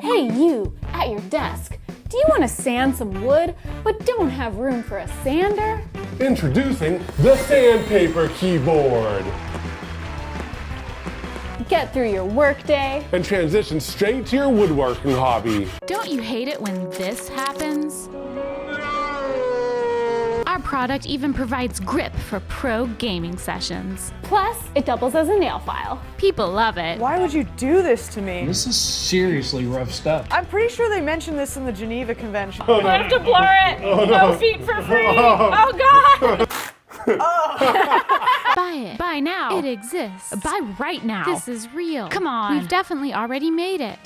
Hey you, at your desk. Do you want to sand some wood, but don't have room for a sander? Introducing the Sandpaper Keyboard. Get through your workday And transition straight to your woodworking hobby. Don't you hate it when this happens? Our product even provides grip for pro gaming sessions. Plus, it doubles as a nail file. People love it. Why would you do this to me? This is seriously rough stuff. I'm pretty sure they mentioned this in the Geneva Convention. I have to blur it. No feet for free. Oh God. Buy it. Buy now. It exists. Buy right now. This is real. Come on. We've definitely already made it.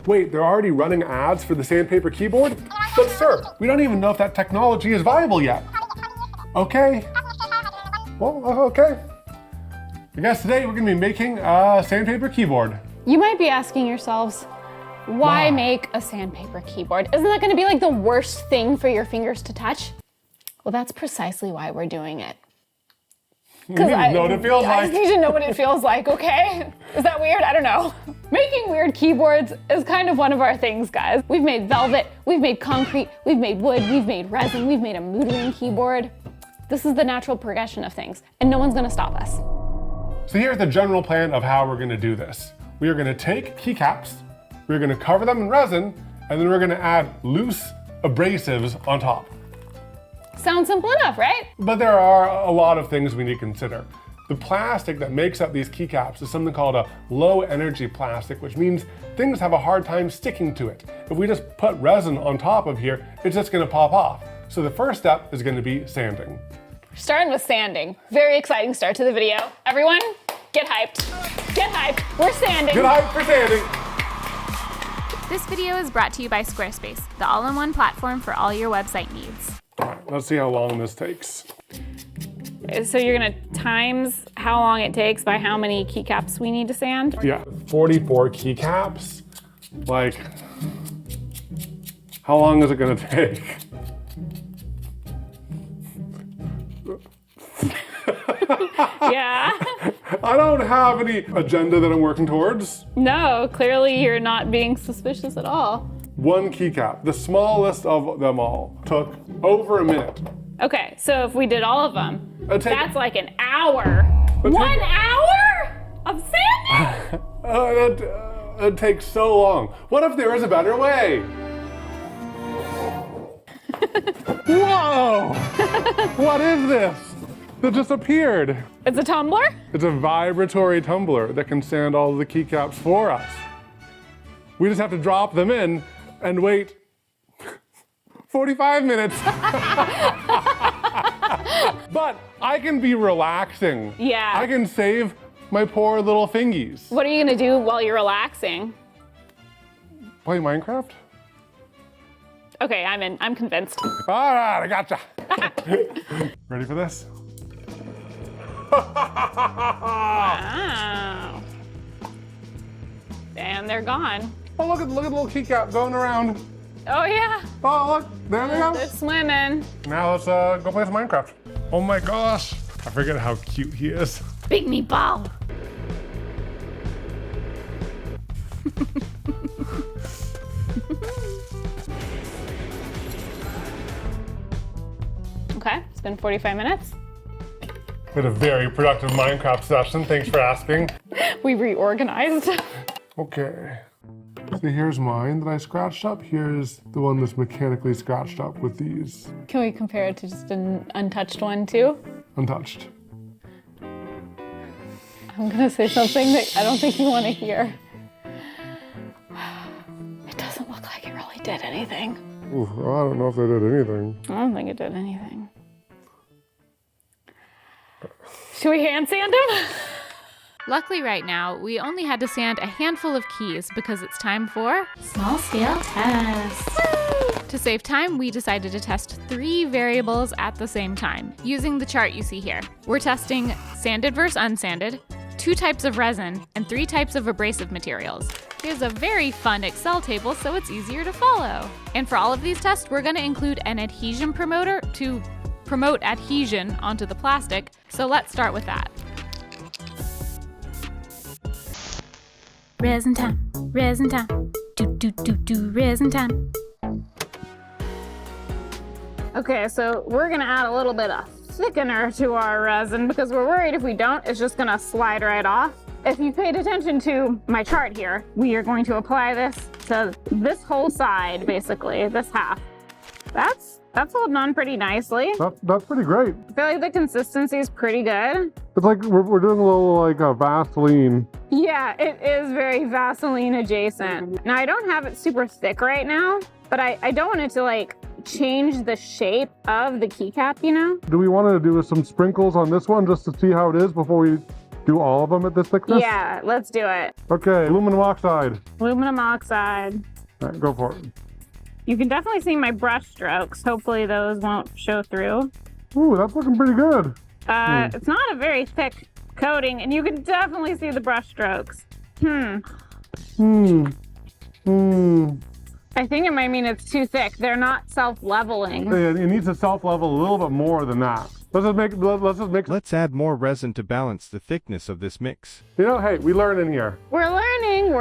Wait, they're already running ads for the Sandpaper Keyboard? But sir, we don't even know if that technology is viable yet. Okay. Well, okay. I guess today we're gonna be making a Sandpaper Keyboard. You might be asking yourselves, why make a sandpaper keyboard? Isn't that going to be like the worst thing for your fingers to touch? Well, that's precisely why we're doing it. You need to know what it feels I like. just need to know what it feels like, okay? Is that weird? I don't know. Making weird keyboards is kind of one of our things, guys. We've made velvet, we've made concrete, we've made wood, we've made resin, we've made a moodling keyboard. This is the natural progression of things, and no one's gonna stop us. So here's the general plan of how we're gonna do this. We are gonna take keycaps, we're gonna cover them in resin, and then we're gonna add loose abrasives on top. Sounds simple enough, right? But there are a lot of things we need to consider. The plastic that makes up these keycaps is something called a low energy plastic, which means things have a hard time sticking to it. If we just put resin on top of here, it's just gonna pop off. So the first step is gonna be sanding. Starting with sanding. Very exciting start to the video. Everyone, get hyped. Get hyped. We're sanding. Get hyped for sanding. This video is brought to you by Squarespace, the all-in-one platform for all your website needs. All right, let's see how long this takes. So you're gonna times how long it takes by how many keycaps we need to sand? Yeah, 44 keycaps. Like, how long is it gonna take? Yeah. I don't have any agenda that I'm working towards. No, clearly you're not being suspicious at all. One keycap, the smallest of them all, took over a minute. Okay, so if we did all of them, that's like an hour. It'd 1 hour of sanding? It takes so long. What if there was a better way? Whoa! What is this? That just appeared. It's a tumbler? It's a vibratory tumbler that can sand all the keycaps for us. We just have to drop them in and wait 45 minutes. But I can be relaxing. Yeah. I can save my poor little fingies. What are you gonna do while you're relaxing? Play Minecraft? Okay, I'm in. I'm convinced. All right, I gotcha. Ready for this? Wow. And they're gone. Oh, look at the little keycap going around. Oh yeah, Oh, look, there they they're go. swimming. Now let's go play some Minecraft. Oh my gosh. I forget how cute he is. Big meatball. Okay, it's been 45 minutes. We had a very productive Minecraft session. Thanks for asking. We reorganized. Okay. So here's mine that I scratched up. Here's the one that's mechanically scratched up with these Can we compare it to just an untouched one too? untouched. I'm gonna say something that I don't think you want to hear. It doesn't look like it really did anything. Ooh, I don't know if they did anything. I don't think it did anything. Should we hand sand them? Luckily right now, we only had to sand a handful of keys because it's time for small scale tests. To save time, we decided to test 3 variables at the same time, using the chart you see here. We're testing sanded versus unsanded, 2 types of resin, and 3 types of abrasive materials. Here's a very fun Excel table so it's easier to follow. And for all of these tests, we're gonna include an adhesion promoter to promote adhesion onto the plastic, so let's start with that. Resin time, resin time. Do, resin time. Okay, so we're gonna add a little bit of thickener to our resin because we're worried if we don't, it's just gonna slide right off. If you paid attention to my chart here, we are going to apply this to this whole side, basically, this half. That's holding on pretty nicely. That's pretty great. I feel like the consistency is pretty good. It's like we're doing a little like a Vaseline. Yeah, it is very Vaseline adjacent. Now I don't have it super thick right now, but I don't want it to like change the shape of the keycap, you know? Do we want to do some sprinkles on this one just to see how it is before we do all of them at this thickness? Yeah, let's do it. Okay, aluminum oxide. Aluminum oxide. All right, go for it. You can definitely see my brush strokes. Hopefully those won't show through. Ooh, that's looking pretty good. It's not a very thick coating, and you can definitely see the brush strokes. I think it might mean it's too thick. They're not self-leveling. It needs to self-level a little bit more than that. Let's just mix. Let's add more resin to balance the thickness of this mix. You know, hey, we learn in here. We're learning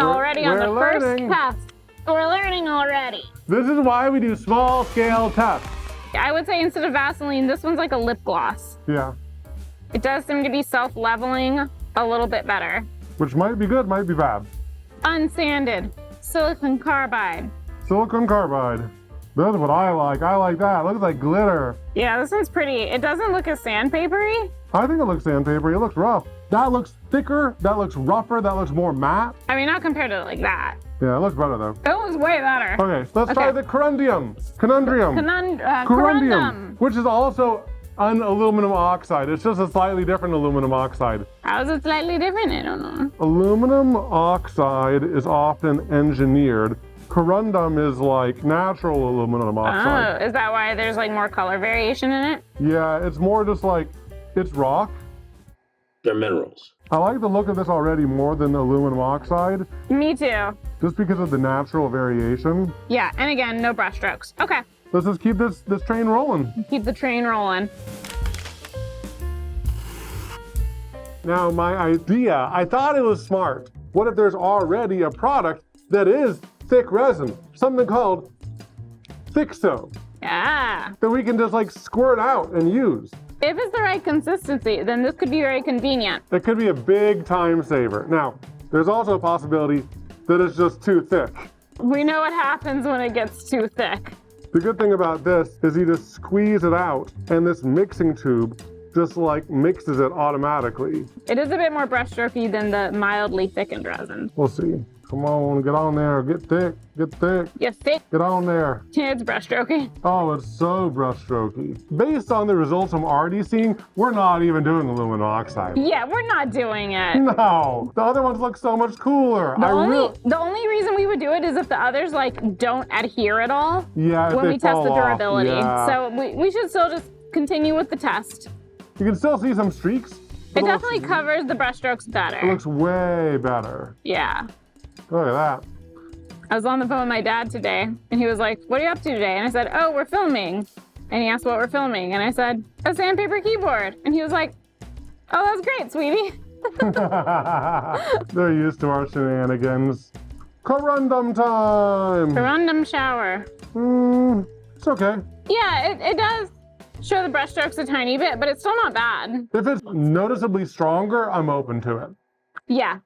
already on the first test. We're learning already. This is why we do small scale tests. I would say instead of Vaseline, this one's like a lip gloss. Yeah. It does seem to be self-leveling a little bit better. Which might be good, might be bad. Unsanded silicon carbide. Silicon carbide. That's what I like. I like that. It looks like glitter. Yeah, this one's pretty. It doesn't look as sandpapery. I think it looks sandpapery. It looks rough. That looks thicker. That looks rougher. That looks more matte. I mean, not compared to like that. Yeah, it looks better though. It looks way better. Okay, let's try the corundum. Corundum. Which is also an aluminum oxide. It's just a slightly different aluminum oxide. How is it slightly different? I don't know. Aluminum oxide is often engineered. Corundum is like natural aluminum oxide. Oh, is that why there's like more color variation in it? Yeah, it's more just like, it's rock. They're minerals. I like the look of this already more than the aluminum oxide. Me too. Just because of the natural variation. Yeah, and again, no brush strokes. Okay. Let's just keep this train rolling. Keep the train rolling. Now, my idea, I thought it was smart. What if there's already a product that is thick resin? Something called Thixo. Yeah. That we can just like squirt out and use. If it's the right consistency, then this could be very convenient. It could be a big time saver. Now, there's also a possibility that it's just too thick. We know what happens when it gets too thick. The good thing about this is you just squeeze it out and this mixing tube just like mixes it automatically. It is a bit more brushstrokey than the mildly thickened resin. We'll see. Come on, get on there, get thick, get thick. You thick? Get on there. Yeah, it's brushstrokey. Oh, it's so brushstrokey. Based on the results I'm already seeing, we're not even doing aluminum oxide. Yeah, we're not doing it. No, the other ones look so much cooler. The only reason we would do it is if the others like don't adhere at all. Yeah, when we test the durability. Yeah. So we should still just continue with the test. You can still see some streaks. It definitely covers the brushstrokes better. It looks way better. Yeah. Look at that. I was on the phone with my dad today, and he was like, "What are you up to today?" And I said, "Oh, we're filming." And he asked what we're filming, and I said, "A Sandpaper Keyboard." And he was like, "Oh, that's great, sweetie." They're used to our shenanigans. Corundum time! Corundum shower. It's okay. Yeah, it does show the brushstrokes a tiny bit, but it's still not bad. If it's noticeably stronger, I'm open to it. Yeah.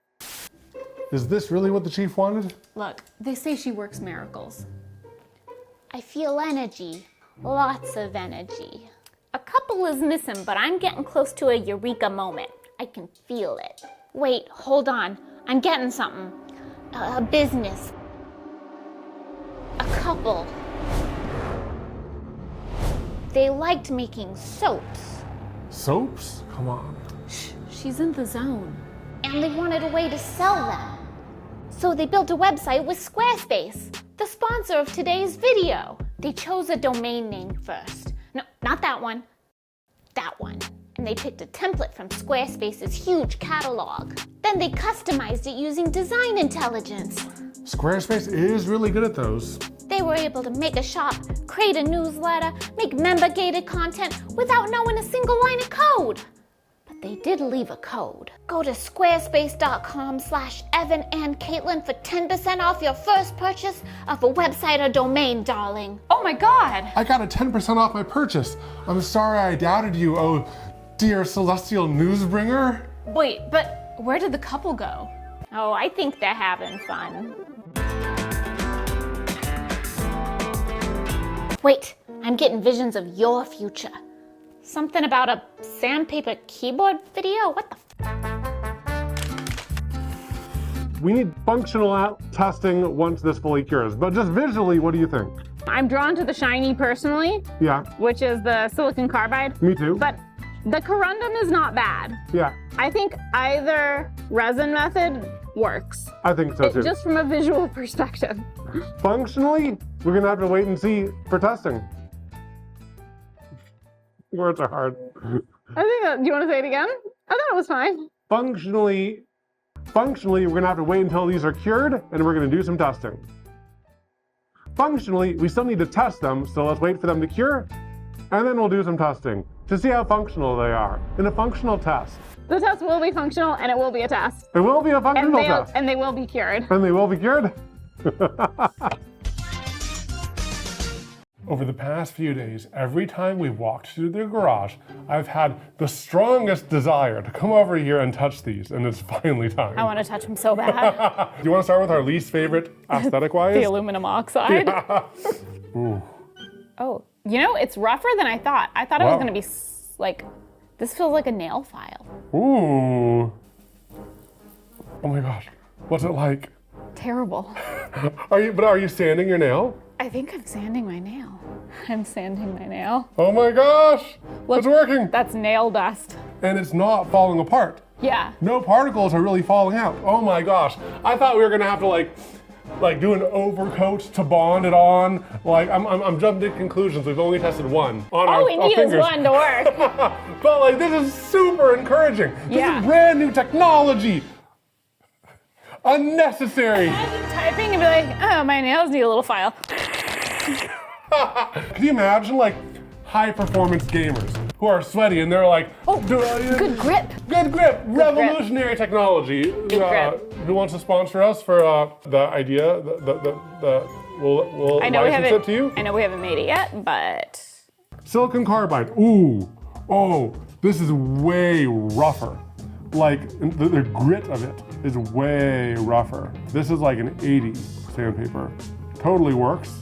Is this really what the chief wanted? Look, they say she works miracles. I feel energy, lots of energy. A couple is missing, but I'm getting close to a eureka moment. I can feel it. Wait, hold on. I'm getting something. A business. A couple. They liked making soaps. Soaps? Come on. She's in the zone. And they wanted a way to sell them. So they built a website with Squarespace, the sponsor of today's video. They chose a domain name first. No, not that one. That one. And they picked a template from Squarespace's huge catalog. Then they customized it using design intelligence. Squarespace is really good at those. They were able to make a shop, create a newsletter, make member-gated content without knowing a single line of code. But they did leave a code. Go to squarespace.com/Evan and Katelyn for 10% off your first purchase of a website or domain, darling. Oh my God. I got a 10% off my purchase. I'm sorry I doubted you, oh dear celestial newsbringer. Wait, but where did the couple go? Oh, I think they're having fun. Wait, I'm getting visions of your future. Something about a Sandpaper Keyboard video? What the We need functional testing once this fully cures, but just visually, what do you think? I'm drawn to the shiny personally, Yeah, which is the silicon carbide. me too. But the corundum is not bad. Yeah, I think either resin method works. I think so too. Just from a visual perspective. Functionally, we're gonna have to wait and see for testing. Words are hard. I think do you want to say it again? I thought it was fine. Functionally, we're gonna have to wait until these are cured and we're gonna do some testing. Functionally, we still need to test them, so let's wait for them to cure and then we'll do some testing to see how functional they are in a functional test. The test will be functional and it will be a test. It will be a functional test. And they will be cured. And they will be cured? Over the past few days, every time we've walked through the garage, I've had the strongest desire to come over here and touch these, and it's finally time. I want to touch them so bad. Do you want to start with our least favorite aesthetic-wise? The aluminum oxide. Yeah. Ooh. Oh, you know, it's rougher than I thought. I thought it was Wow. going to be like, this feels like a nail file. Ooh. Oh my gosh. What's it like? Terrible. Are you sanding your nail? I think I'm sanding my nail. I'm sanding my nail. Oh my gosh. Look, it's working. That's nail dust. And it's not falling apart. Yeah. No particles are really falling out. Oh my gosh. I thought we were gonna have to like do an overcoat to bond it on. Like I'm jumping to conclusions. We've only tested one on All we need is fingers. one to work. But like this is super encouraging. This Yeah. is brand new technology. Unnecessary. Imagine typing and be like, oh, my nails need a little file. Can you imagine like high performance gamers who are sweaty and they're like, Good grip. Good grip, revolutionary technology. grip. Who wants to sponsor us for the idea? We'll I know we license it to you. I know we haven't made it yet, but Silicon carbide. Ooh, oh, this is way rougher. Like the grit of it is way rougher. This is like an 80 sandpaper. Totally works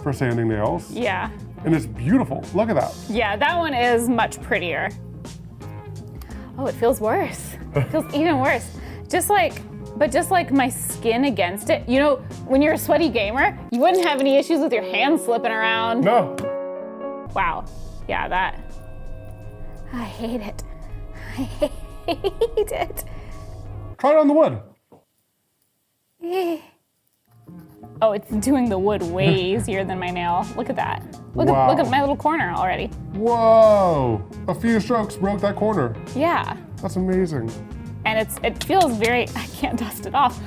for sanding nails. yeah. And it's beautiful. Look at that. Yeah, that one is much prettier. Oh, it feels worse. It feels even worse. Just like my skin against it. You know, when you're a sweaty gamer, you wouldn't have any issues with your hands slipping around. No. Wow. Yeah, that. I hate it. I hate it. Try it on the wood. Oh, it's doing the wood way easier than my nail. Look at that. Look Wow. at my little corner already. Whoa! A few strokes broke that corner. Yeah. That's amazing. And it feels very, I can't dust it off.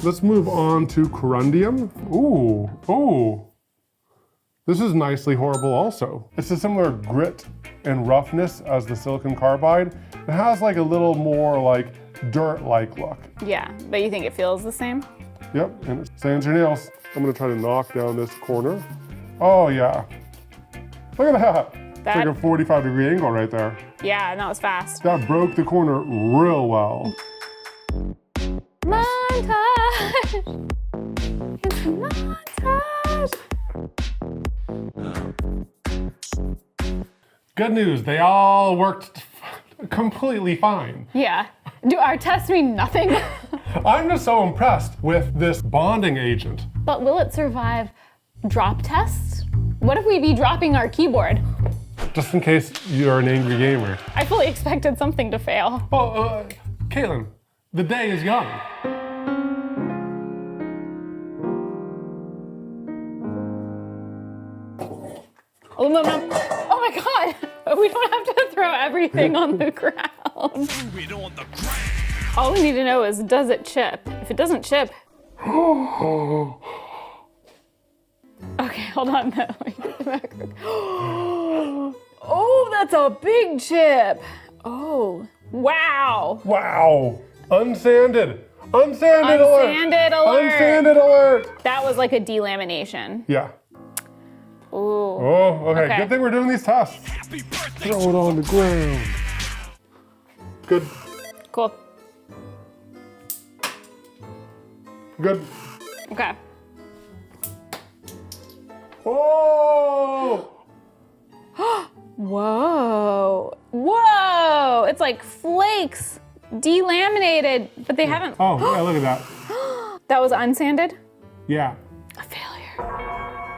Let's move on to corundium. Ooh, oh. This is nicely horrible also. It's a similar grit and roughness as the silicon carbide. It has like a little more like dirt-like look. Yeah, but you think it feels the same? Yep, and it sands your nails. I'm gonna try to knock down this corner. Oh yeah. Look at that. It's like a 45-degree angle right there. Yeah, and that was fast. That broke the corner real well. Montage! It's a montage! Good news, they all worked completely fine. Yeah. Do our tests mean nothing? I'm just so impressed with this bonding agent. But will it survive drop tests? What if we be dropping our keyboard? Just in case you're an angry gamer. I fully expected something to fail. Oh, Katelyn, the day is young. Aluminum. Oh my god! We don't have to throw everything on the ground. All we need to know is, does it chip? If it doesn't chip... Okay, hold on. Let me get the back. Oh, that's a big chip. Oh, wow. Wow. Unsanded. Unsanded alert. Unsanded alert. Unsanded alert. That was like a delamination. Yeah. Ooh. Oh, okay. Okay. Good thing we're doing these tests. Throw it on the ground. Good. Cool. Good. Okay. Oh! Whoa. Whoa. It's like flakes delaminated, but they haven't. Oh, yeah, look at that. That was unsanded? Yeah. A failure.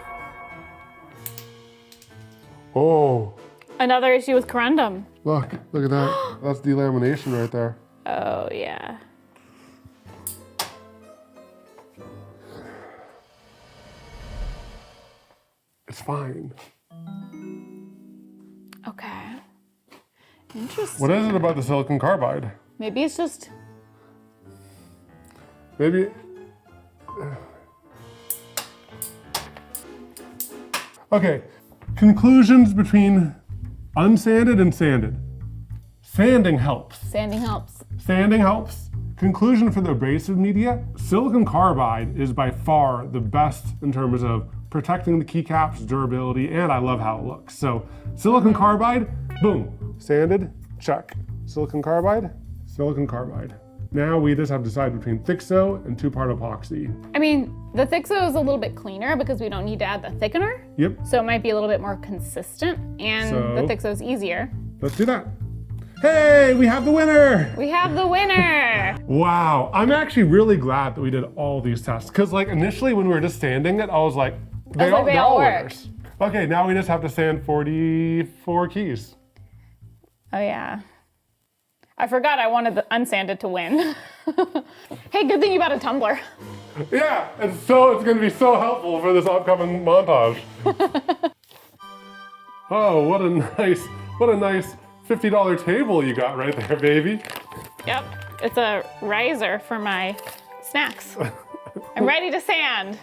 Oh, Another issue with corundum. look at that. That's delamination right there. Oh, yeah. It's fine. Okay. Interesting. What is it about the silicon carbide? Maybe it's just. Maybe. Okay, conclusions between unsanded and sanded. Sanding helps. Sanding helps. Sanding helps. Conclusion for the abrasive media, silicon carbide is by far the best in terms of protecting the keycaps, durability, and I love how it looks. So silicon carbide, boom. Sanded, check. Silicon carbide, silicon carbide. Now we just have to decide between Thixo and two-part epoxy. I mean, the Thixo is a little bit cleaner because we don't need to add the thickener. Yep, So it might be a little bit more consistent, and So- the Thixo is easier. let's do that. Hey, we have the winner! We have the winner! Wow, I'm actually really glad that we did all these tests. Cause like initially when we were just sanding it, I was like, they all work. winners. Okay, now we just have to sand 44 keys. Oh, yeah. I forgot I wanted the unsanded to win. Hey, good thing you bought a tumbler. Yeah, and so it's gonna be so helpful for this upcoming montage. Oh, what a nice $50 table you got right there, baby. Yep, it's a riser for my snacks. I'm ready to sand.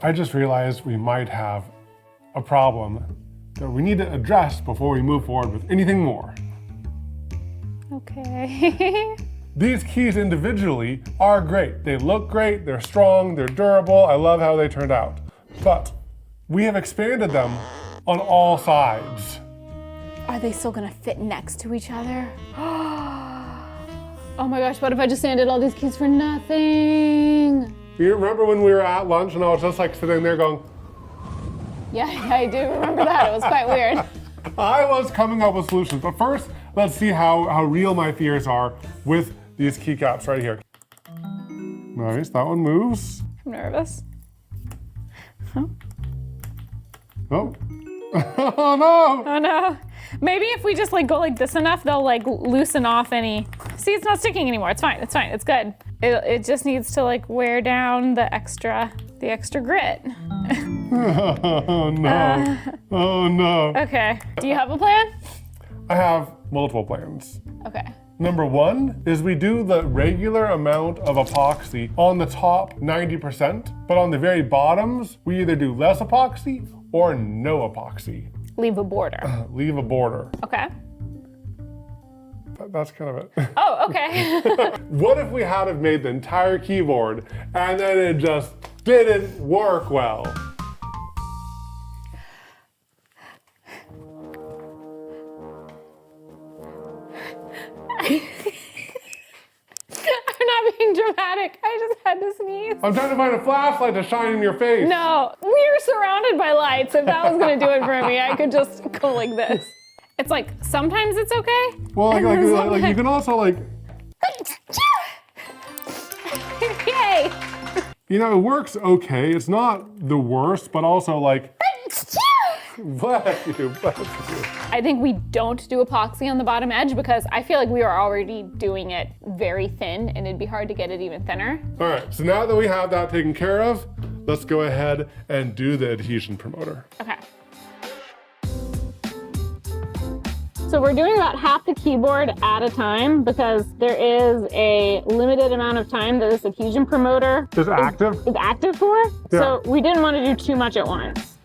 I just realized we might have a problem that we need to address before we move forward with anything more. Okay. These keys individually are great. They look great, they're strong, they're durable. I love how they turned out. But we have expanded them on all sides. Are they still gonna fit next to each other? Oh my gosh, what if I just sanded all these keys for nothing? You remember when we were at lunch and I was just like sitting there going, Yeah, I do remember that. It was quite weird. I was coming up with solutions. But first, let's see how real my fears are with these keycaps right here. Nice, that one moves. I'm nervous. Oh. Oh no! Oh no. Maybe if we just like go like this enough, they'll like loosen off any. See, it's not sticking anymore. It's fine. It's fine. It's good. It just needs to like wear down the extra grit. Oh no. Oh no. Okay. Do you have a plan? I have multiple plans. Okay. Number one is we do the regular amount of epoxy on the top 90%, but on the very bottoms, we either do less epoxy or no epoxy. Leave a border. Leave a border. Okay. That's kind of it. Oh, okay. What if we had have made the entire keyboard and then it just didn't work well? I'm not being dramatic. I just had to sneeze. I'm trying to find a flashlight to shine in your face. No, we're surrounded by lights. If that was gonna do it for me, I could just go like this. It's like, sometimes it's okay. Well, like you can also like, Yay! you know, it works okay. It's not the worst, but also like, bless you. I think we don't do epoxy on the bottom edge because I feel like we are already doing it very thin and it'd be hard to get it even thinner. All right, so now that we have that taken care of, let's go ahead and do the adhesion promoter. Okay. So So we're doing about half the keyboard at a time because there is a limited amount of time that this adhesion promoter Is active? is active for. Yeah. So we didn't want to do too much at once.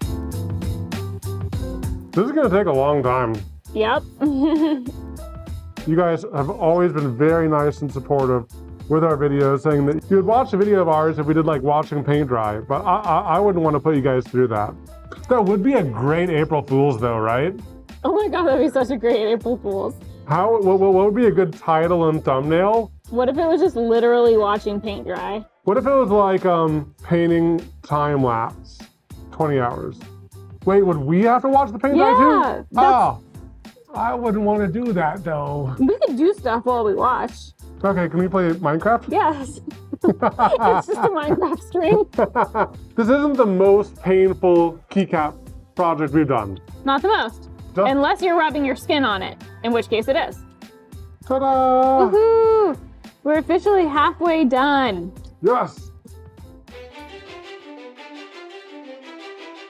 This is gonna take a long time. Yep. You guys have always been very nice and supportive with our videos, saying that you would watch a video of ours if we did like watching paint dry, but I wouldn't want to put you guys through that. That would be a great April Fool's though, right? Oh my God, that'd be such a great April Fool's. What would be a good title and thumbnail? What if it was just literally watching paint dry? What if it was like painting time lapse, 20 hours? Wait, would we have to watch the paint dry too? Oh, I wouldn't want to do that though. We could do stuff while we watch. Okay, can we play Minecraft? Yes. It's just a Minecraft stream. This isn't the most painful keycap project we've done. Not the most. Unless you're rubbing your skin on it, in which case it is. Ta-da! Woohoo! We're officially halfway done. Yes!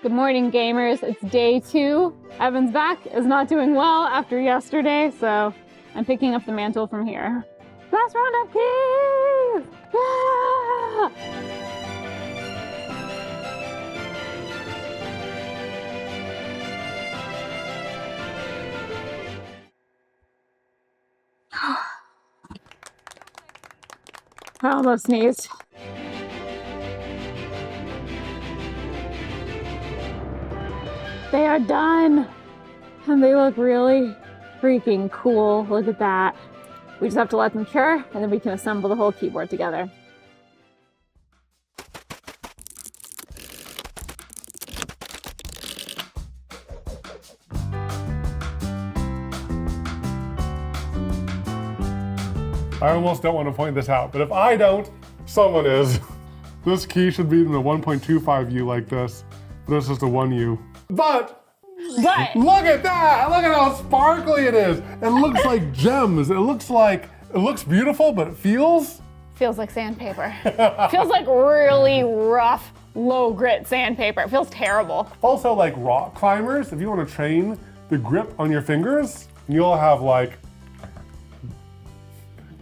Good morning, gamers. It's day 2. Evan's back is not doing well after yesterday, so I'm picking up the mantle from here. Last round of keys! Ah! I almost sneezed. They are done. And they look really freaking cool. Look at that. We just have to let them cure, and then we can assemble the whole keyboard together. I almost don't want to point this out, but if I don't, someone is. This key should be in the 1.25U like this, but it's just a 1U. But look at that! Look at how sparkly it is! It looks like gems. It looks beautiful, but it feels like sandpaper. Feels like really rough, low grit sandpaper. It feels terrible. also like rock climbers. If you want to train the grip on your fingers, you'll have like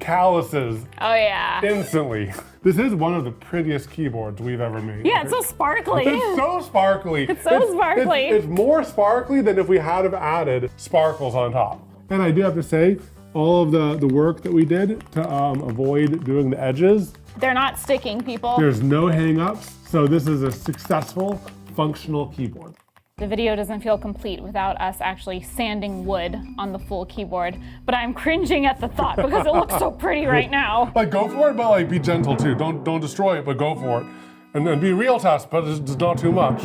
calluses Oh yeah. instantly. This is one of the prettiest keyboards we've ever made. Yeah, it's so sparkly. It's so sparkly. It's so sparkly. It's more sparkly than if we had have added sparkles on top. And I do have to say, all of the work that we did to avoid doing the edges, They're not sticking, people. there's no hang-ups, so this is a successful, functional keyboard. The video doesn't feel complete without us actually sanding wood on the full keyboard, but I'm cringing at the thought because it looks so pretty right now. Like, go for it, but like be gentle too. Don't destroy it, but go for it. And then be real to us, but it's not too much.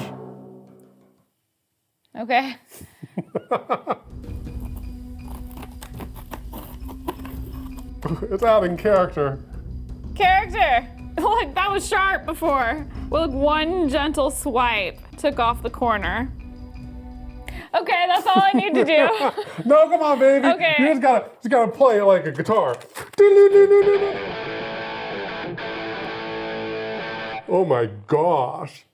Okay. It's adding character. Character! Look, that was sharp before. Look, one gentle swipe took off the corner. Okay, that's all I need to do. No, come on, baby. Okay. You just gotta play it like a guitar. Oh my gosh.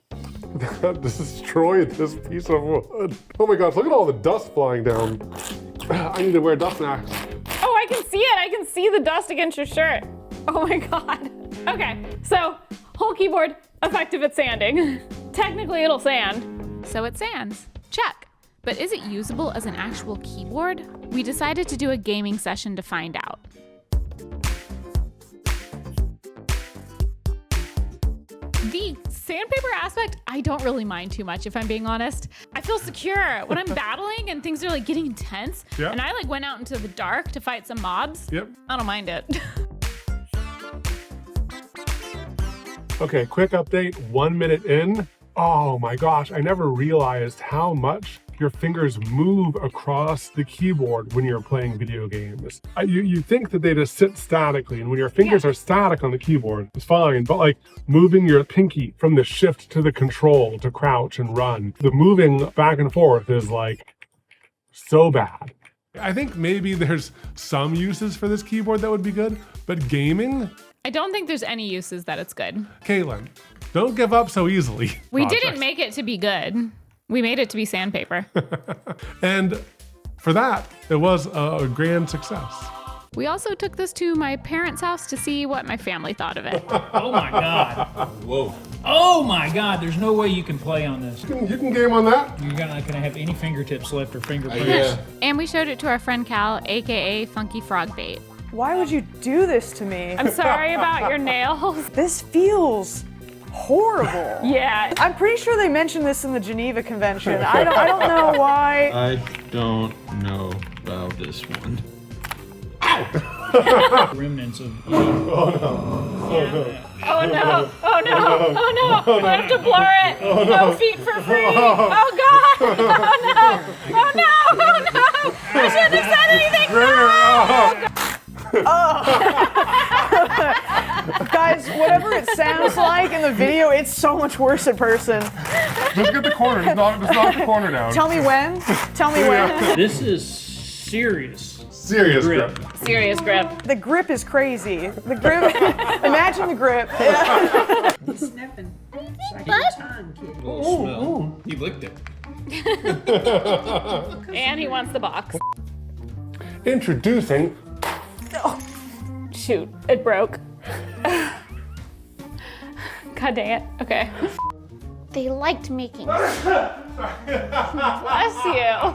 That destroyed this piece of wood. Oh my gosh, look at all the dust flying down. I need to wear dust masks. Oh, I can see it. I can see the dust against your shirt. Oh my God. Okay, so whole keyboard effective at sanding. Technically, it'll sand. So it sands. Check. But is it usable as an actual keyboard? We decided to do a gaming session to find out. The sandpaper aspect, I don't really mind too much, if I'm being honest. I feel secure when I'm battling and things are like getting intense. Yeah. And I like went out into the dark to fight some mobs. Yep. I don't mind it. Okay, quick update, 1 minute in. Oh my gosh, I never realized how much your fingers move across the keyboard when you're playing video games. You think that they just sit statically, and when your fingers are static on the keyboard, it's fine, but like moving your pinky from the shift to the control to crouch and run, the moving back and forth is like so bad. I think maybe there's some uses for this keyboard that would be good, but gaming? I don't think there's any uses that it's good. Katelyn, don't give up so easily. We Project. didn't make it to be good. We made it to be sandpaper. And For that, it was a grand success. We also took this to my parents' house to see what my family thought of it. Oh my God. Whoa. Oh my God, there's no way you can play on this. You can game on that. You're not gonna have any fingertips left or fingerprints. Yeah. And we showed it to our friend Cal, aka Funky Frog Bait. Why would you do this to me? I'm sorry about your nails. This feels horrible. Yeah. I'm pretty sure they mentioned this in the Geneva Convention. I don't know why. I don't know about this one. Remnants of. Oh no. Oh no. Oh no. I have to blur it. No feet for free. Oh god. Oh no. Oh no. Oh no. I shouldn't have said anything. Guys, whatever it sounds like in the video, it's so much worse in person. Just get the corner. Just knock the corner down. Tell me when. Tell me when. This is serious. Serious grip. Serious grip. The grip is crazy. The grip. Imagine the grip. Sniffing. It's like your tongue, kid. Smell. He licked it. And he wants the box. Introducing. Shoot, it broke. God dang it. Okay. They liked making. Bless you.